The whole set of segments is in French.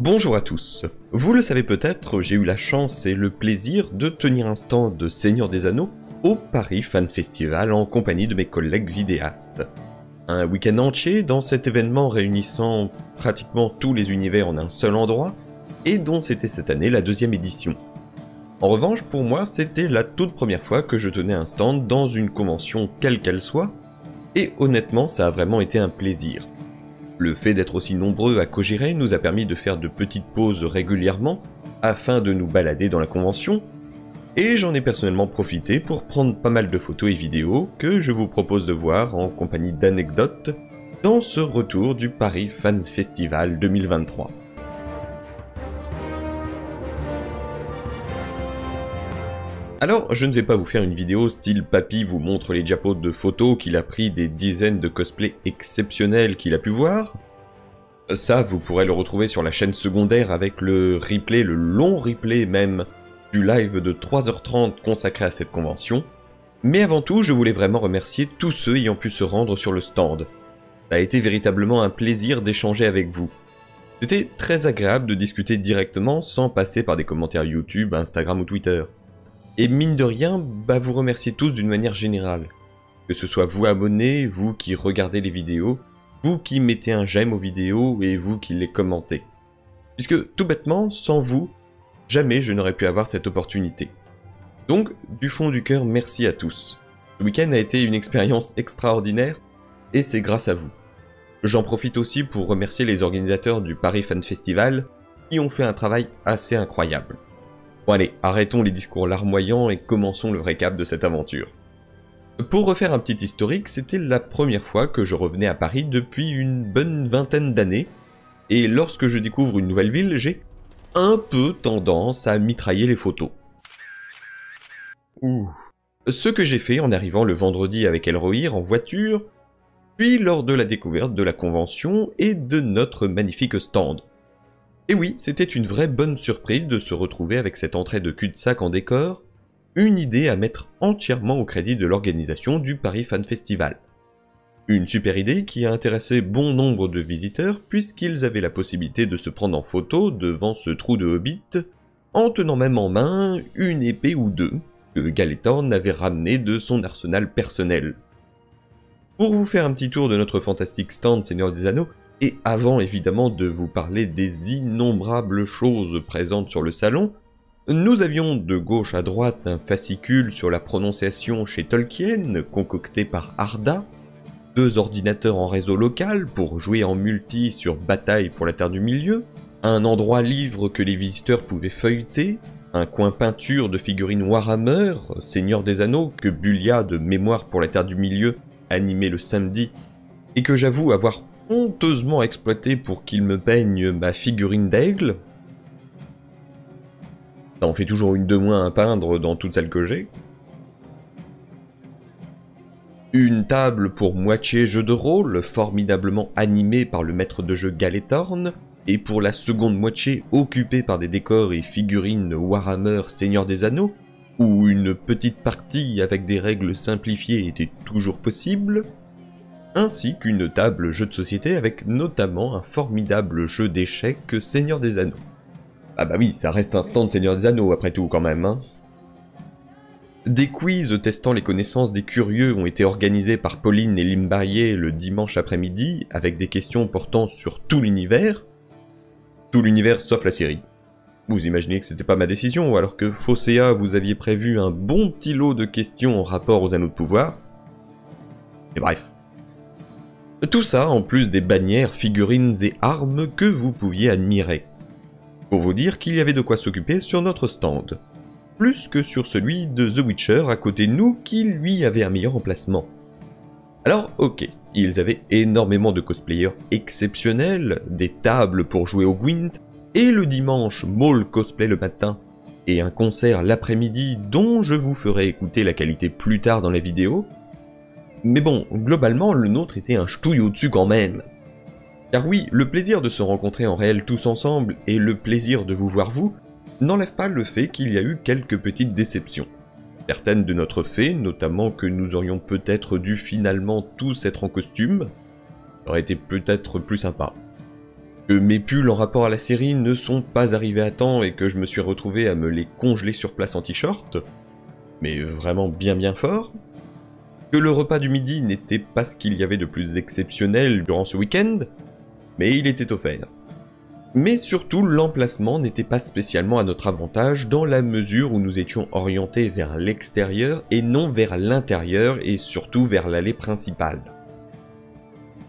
Bonjour à tous. Vous le savez peut-être, j'ai eu la chance et le plaisir de tenir un stand de Seigneur des Anneaux au Paris Fan Festival en compagnie de mes collègues vidéastes. Un week-end entier dans cet événement réunissant pratiquement tous les univers en un seul endroit et dont c'était cette année la deuxième édition. En revanche, pour moi, c'était la toute première fois que je tenais un stand dans une convention quelle qu'elle soit, et honnêtement, ça a vraiment été un plaisir. Le fait d'être aussi nombreux à co-gérer nous a permis de faire de petites pauses régulièrement, afin de nous balader dans la convention, et j'en ai personnellement profité pour prendre pas mal de photos et vidéos que je vous propose de voir en compagnie d'anecdotes dans ce retour du Paris Fan Festival 2023. Alors, je ne vais pas vous faire une vidéo style Papy vous montre les diapos de photos qu'il a pris des dizaines de cosplays exceptionnels qu'il a pu voir. Ça, vous pourrez le retrouver sur la chaîne secondaire avec le replay, le long replay même, du live de 3h30 consacré à cette convention. Mais avant tout, je voulais vraiment remercier tous ceux ayant pu se rendre sur le stand. Ça a été véritablement un plaisir d'échanger avec vous. C'était très agréable de discuter directement sans passer par des commentaires YouTube, Instagram ou Twitter. Et mine de rien, vous remerciez tous d'une manière générale. Que ce soit vous abonnés, vous qui regardez les vidéos, vous qui mettez un j'aime aux vidéos et vous qui les commentez. Puisque tout bêtement, sans vous, jamais je n'aurais pu avoir cette opportunité. Donc, du fond du cœur, merci à tous. Ce week-end a été une expérience extraordinaire et c'est grâce à vous. J'en profite aussi pour remercier les organisateurs du Paris Fan Festival qui ont fait un travail assez incroyable. Bon allez, arrêtons les discours larmoyants et commençons le récap de cette aventure. Pour refaire un petit historique, c'était la première fois que je revenais à Paris depuis une bonne vingtaine d'années, et lorsque je découvre une nouvelle ville, j'ai un peu tendance à mitrailler les photos. Ce que j'ai fait en arrivant le vendredi avec Elrohir en voiture, puis lors de la découverte de la convention et de notre magnifique stand. Et oui, c'était une vraie bonne surprise de se retrouver avec cette entrée de cul-de-sac en décor, une idée à mettre entièrement au crédit de l'organisation du Paris Fan Festival. Une super idée qui a intéressé bon nombre de visiteurs puisqu'ils avaient la possibilité de se prendre en photo devant ce trou de hobbit, en tenant même en main une épée ou deux que Galetorn avait ramené de son arsenal personnel. Pour vous faire un petit tour de notre fantastique stand Seigneur des Anneaux, et avant évidemment de vous parler des innombrables choses présentes sur le salon, nous avions de gauche à droite un fascicule sur la prononciation chez Tolkien, concocté par Arda, 2 ordinateurs en réseau local pour jouer en multi sur Bataille pour la Terre du Milieu, un endroit livre que les visiteurs pouvaient feuilleter, un coin peinture de figurines Warhammer, Seigneur des Anneaux, que Bulia de Mémoire pour la Terre du Milieu animait le samedi, et que j'avoue avoir honteusement exploité pour qu'il me peigne ma figurine d'aigle. Ça en fait toujours une de moins à peindre dans toutes celles que j'ai. Une table pour moitié jeu de rôle, formidablement animée par le maître de jeu Galetorn, et pour la seconde moitié occupée par des décors et figurines Warhammer Seigneur des Anneaux, où une petite partie avec des règles simplifiées était toujours possible, ainsi qu'une table jeu de société avec notamment un formidable jeu d'échecs Seigneur des Anneaux. Ah bah oui, ça reste un stand Seigneur des Anneaux après tout quand même, hein. Des quiz testant les connaissances des curieux ont été organisés par Pauline et Limbarrier le dimanche après-midi, avec des questions portant sur tout l'univers sauf la série. Vous imaginez que c'était pas ma décision, alors que Fosséa vous aviez prévu un bon petit lot de questions en rapport aux anneaux de pouvoir. Et bref. Tout ça en plus des bannières, figurines et armes que vous pouviez admirer. Pour vous dire qu'il y avait de quoi s'occuper sur notre stand. Plus que sur celui de The Witcher à côté de nous qui lui avait un meilleur emplacement. Alors ok, ils avaient énormément de cosplayers exceptionnels, des tables pour jouer au Gwent, et le dimanche Maul cosplay le matin, et un concert l'après-midi dont je vous ferai écouter la qualité plus tard dans la vidéo. Mais bon, globalement, le nôtre était un ch'touille au-dessus quand même. Car oui, le plaisir de se rencontrer en réel tous ensemble et le plaisir de vous voir vous n'enlève pas le fait qu'il y a eu quelques petites déceptions. Certaines de notre fait, notamment que nous aurions peut-être dû finalement tous être en costume, aurait été peut-être plus sympa. Que mes pulls en rapport à la série ne sont pas arrivés à temps et que je me suis retrouvé à me les congeler sur place en t-shirt, mais vraiment bien fort. Que le repas du midi n'était pas ce qu'il y avait de plus exceptionnel durant ce week-end, mais il était offert. Mais surtout, l'emplacement n'était pas spécialement à notre avantage dans la mesure où nous étions orientés vers l'extérieur et non vers l'intérieur et surtout vers l'allée principale.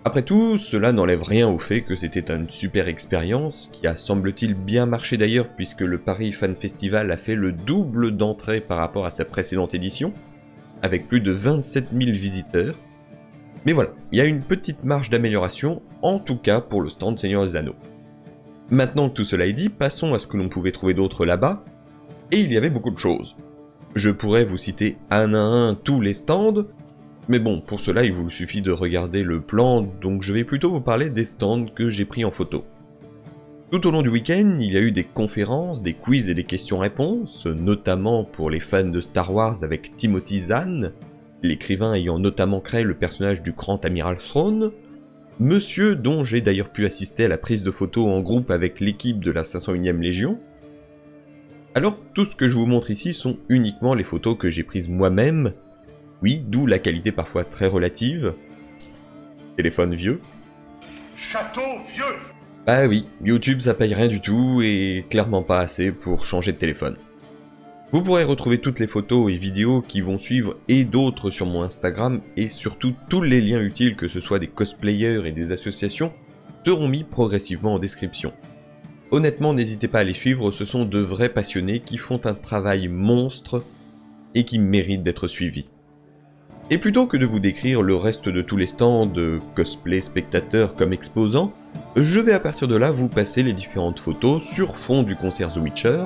Après tout, cela n'enlève rien au fait que c'était une super expérience, qui a semble-t-il bien marché d'ailleurs puisque le Paris Fan Festival a fait le double d'entrées par rapport à sa précédente édition, avec plus de 27 000 visiteurs. Mais voilà, il y a une petite marge d'amélioration, en tout cas pour le stand Seigneur des Anneaux. Maintenant que tout cela est dit, passons à ce que l'on pouvait trouver d'autre là-bas, et il y avait beaucoup de choses. Je pourrais vous citer un à un tous les stands, mais bon, pour cela il vous suffit de regarder le plan, donc je vais plutôt vous parler des stands que j'ai pris en photo. Tout au long du week-end, il y a eu des conférences, des quiz et des questions-réponses, notamment pour les fans de Star Wars avec Timothy Zahn, l'écrivain ayant notamment créé le personnage du grand amiral Thrawn, monsieur dont j'ai d'ailleurs pu assister à la prise de photos en groupe avec l'équipe de la 501e Légion. Alors, tout ce que je vous montre ici sont uniquement les photos que j'ai prises moi-même, oui, d'où la qualité parfois très relative. Téléphone vieux. Château vieux. Bah oui, YouTube ça paye rien du tout et clairement pas assez pour changer de téléphone. Vous pourrez retrouver toutes les photos et vidéos qui vont suivre et d'autres sur mon Instagram et surtout tous les liens utiles que ce soit des cosplayers et des associations seront mis progressivement en description. Honnêtement, n'hésitez pas à les suivre, ce sont de vrais passionnés qui font un travail monstre et qui méritent d'être suivis. Et plutôt que de vous décrire le reste de tous les stands de cosplay spectateurs comme exposants, je vais à partir de là vous passer les différentes photos sur fond du concert The Witcher.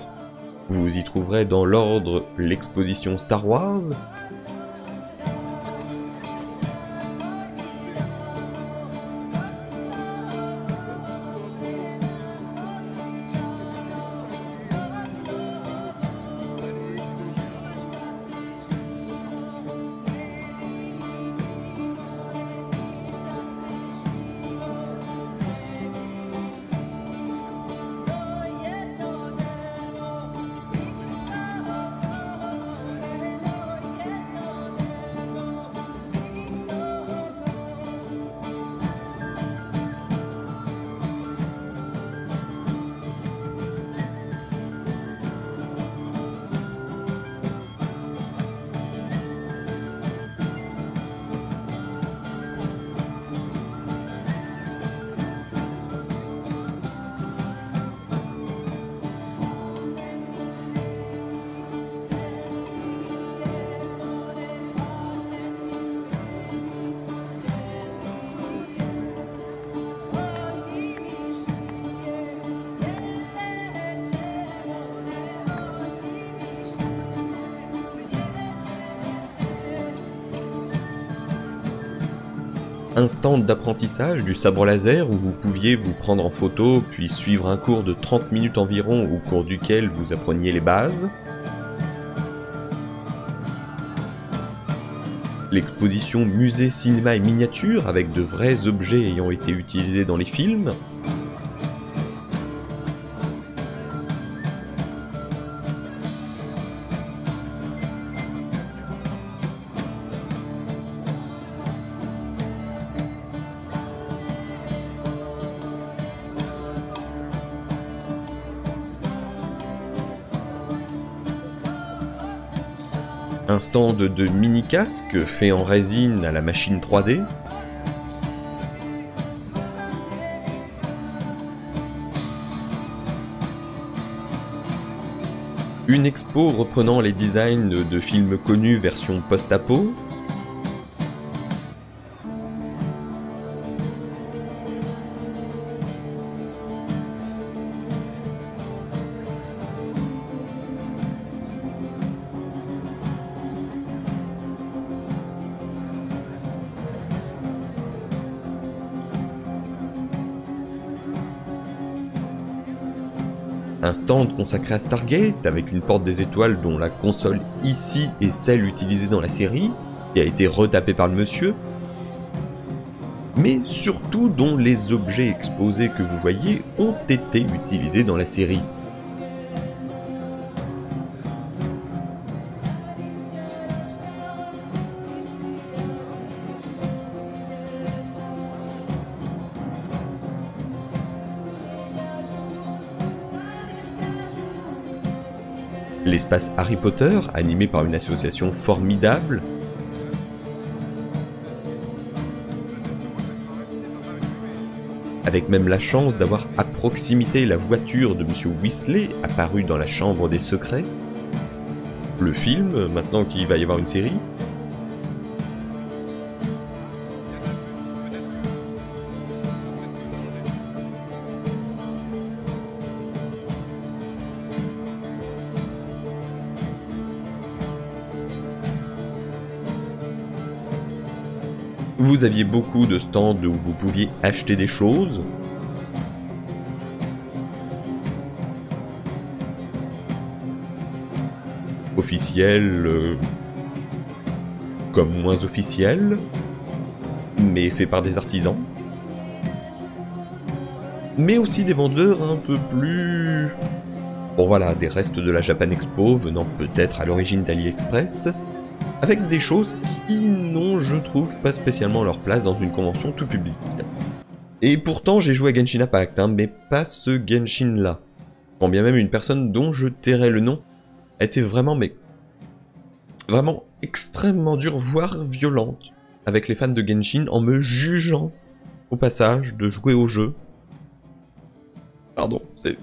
Vous y trouverez dans l'ordre l'exposition Star Wars, un stand d'apprentissage du sabre laser où vous pouviez vous prendre en photo puis suivre un cours de 30 minutes environ au cours duquel vous appreniez les bases. L'exposition musée, cinéma et miniature avec de vrais objets ayant été utilisés dans les films. Un stand de mini-casques fait en résine à la machine 3D. Une expo reprenant les designs de films connus version post-apo. Un stand consacré à Stargate avec une porte des étoiles dont la console ici est celle utilisée dans la série, qui a été retapée par le monsieur. mais surtout dont les objets exposés que vous voyez ont été utilisés dans la série. L'espace Harry Potter, animé par une association formidable, avec même la chance d'avoir à proximité la voiture de Monsieur Weasley apparue dans la Chambre des Secrets, le film, maintenant qu'il va y avoir une série, vous aviez beaucoup de stands où vous pouviez acheter des choses. Officiels, comme moins officiels, mais faits par des artisans. Mais aussi des vendeurs un peu plus... Bon voilà, des restes de la Japan Expo venant peut-être à l'origine d'AliExpress, avec des choses qui n'ont, je trouve, pas spécialement leur place dans une convention tout public. Et pourtant, j'ai joué à Genshin Impact, mais pas ce Genshin-là. Quand bien même une personne dont je tairai le nom a été vraiment, vraiment extrêmement dure, voire violente, avec les fans de Genshin en me jugeant au passage de jouer au jeu. Pardon, c'est...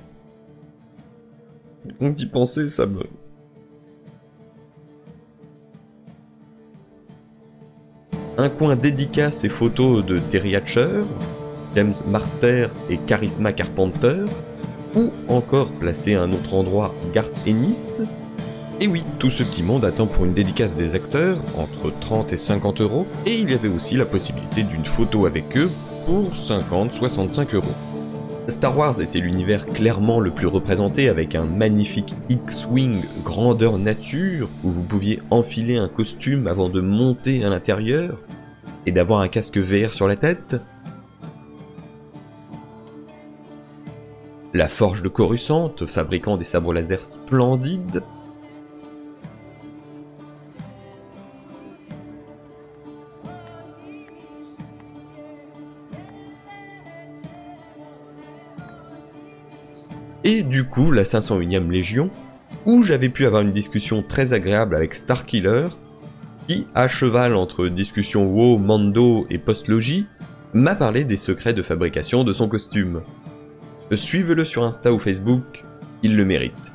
Donc d'y penser, ça me... Un coin dédicace et photos de Terry Hatcher, James Marster et Charisma Carpenter, ou encore placé à un autre endroit Garth Ennis. Et oui, tout ce petit monde attend pour une dédicace des acteurs, entre 30 et 50 €, et il y avait aussi la possibilité d'une photo avec eux pour 50-65 €. Star Wars était l'univers clairement le plus représenté avec un magnifique X-Wing grandeur nature où vous pouviez enfiler un costume avant de monter à l'intérieur et d'avoir un casque VR sur la tête. La forge de Coruscant, fabriquant des sabres laser splendides. Et du coup, la 501e Légion, où j'avais pu avoir une discussion très agréable avec Starkiller, qui, à cheval entre discussion WoW, Mando et Postlogie, m'a parlé des secrets de fabrication de son costume. Suivez-le sur Insta ou Facebook, il le mérite.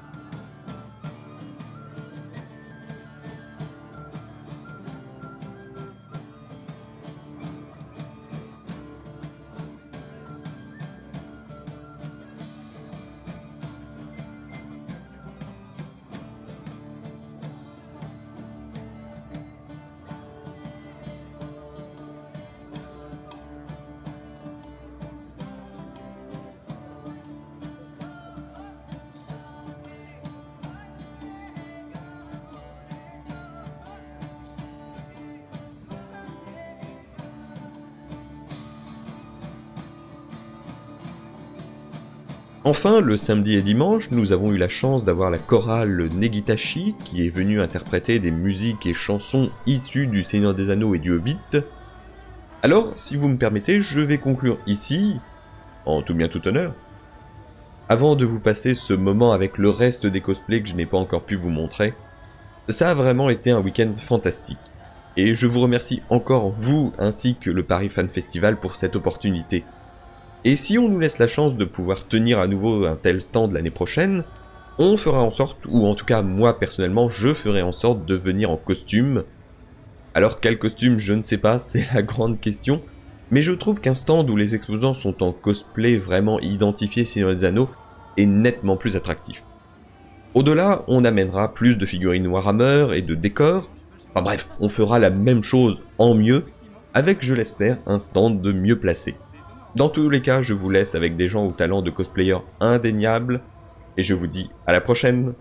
Enfin, le samedi et dimanche, nous avons eu la chance d'avoir la chorale Negitashi, qui est venue interpréter des musiques et chansons issues du Seigneur des Anneaux et du Hobbit. Alors, si vous me permettez, je vais conclure ici, en tout bien tout honneur, avant de vous passer ce moment avec le reste des cosplays que je n'ai pas encore pu vous montrer. Ça a vraiment été un week-end fantastique, et je vous remercie encore vous ainsi que le Paris Fan Festival pour cette opportunité. Et si on nous laisse la chance de pouvoir tenir à nouveau un tel stand l'année prochaine, on fera en sorte, ou en tout cas moi personnellement, je ferai en sorte de venir en costume. Alors quel costume, je ne sais pas, c'est la grande question, mais je trouve qu'un stand où les exposants sont en cosplay vraiment identifié Seigneur des Anneaux est nettement plus attractif. Au-delà, on amènera plus de figurines Warhammer et de décors, enfin bref, on fera la même chose en mieux, avec je l'espère un stand de mieux placé. Dans tous les cas, je vous laisse avec des gens au talent de cosplayer indéniable, et je vous dis à la prochaine!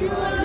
You